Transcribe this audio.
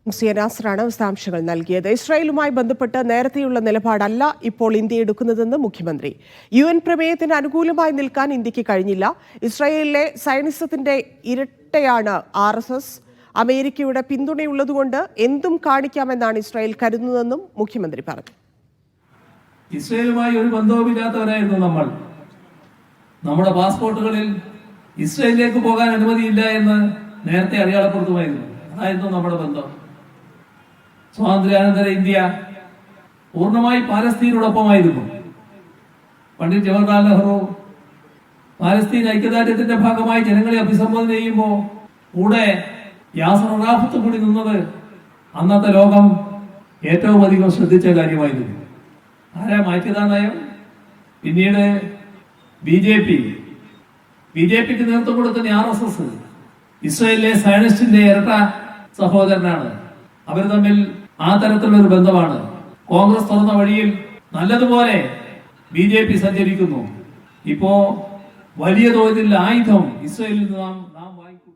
നാസറാണ് വിശദാംശങ്ങൾ നൽകിയത്. ഇസ്രായേലുമായി ബന്ധപ്പെട്ട് നേരത്തെയുള്ള നിലപാടല്ല ഇപ്പോൾ ഇന്ത്യ എടുക്കുന്നതെന്ന് മുഖ്യമന്ത്രി. UN പ്രമേയത്തിന് അനുകൂലമായി നിൽക്കാൻ ഇന്ത്യക്ക് കഴിഞ്ഞില്ല. ഇസ്രായേലിലെ സൈനിസത്തിന്റെ ഇരട്ടയാണ് RSS. അമേരിക്കയുടെ പിന്തുണയുള്ളതുകൊണ്ട് എന്തും കാണിക്കാമെന്നാണ് ഇസ്രായേൽ കരുതുന്നതെന്നും മുഖ്യമന്ത്രി പറഞ്ഞു. ഇസ്രായേലുമായി ഒരു ബന്ധവുമില്ലാത്തവരായിരുന്നു നമ്മൾ. നമ്മുടെ പാസ്പോർട്ടുകളിൽ ഇസ്രായേലിലേക്ക് പോകാൻ അനുമതിയില്ല എന്ന് നേരത്തെ അടയാളപ്പെടുത്തുമായിരുന്നു. അതായിരുന്നു നമ്മുടെ ബന്ധം. സ്വാതന്ത്ര്യാനന്തര ഇന്ത്യ പൂർണ്ണമായി പാലസ്തീനോടൊപ്പമായിരുന്നു. പണ്ഡിറ്റ് ജവഹർലാൽ നെഹ്റു പാലസ്തീൻ ഐക്യദാർഢ്യത്തിന്റെ ഭാഗമായി ജനങ്ങളെ അഭിസംബോധന ചെയ്യുമ്പോൾ കൂടെ യാസർ അറാഫത്ത് കൂടി നിന്നത് അന്നത്തെ ലോകം ഏറ്റവും അധികം ശ്രദ്ധിച്ച കാര്യമായിരുന്നു. ആരാ മാറ്റിയതാ നയം? പിന്നീട് ബി.ജെ.പിക്ക് നേതൃത്വം കൊടുക്കുന്ന RSS ഇസ്രായേലിലെ സയനിസ്റ്റിന്റെ ഇരട്ട സഹോദരനാണ്. അവർ തമ്മിൽ ആ തരത്തിലൊരു ബന്ധമാണ്. കോൺഗ്രസ് തുറന്ന വഴിയിൽ നല്ലതുപോലെ ബി.ജെ.പി സഞ്ചരിക്കുന്നു. ഇപ്പോ വലിയ തോതിൽ ആയുധം ഇസ്രായേലിൽ നിന്ന് നാം വാങ്ങിക്കുന്നു.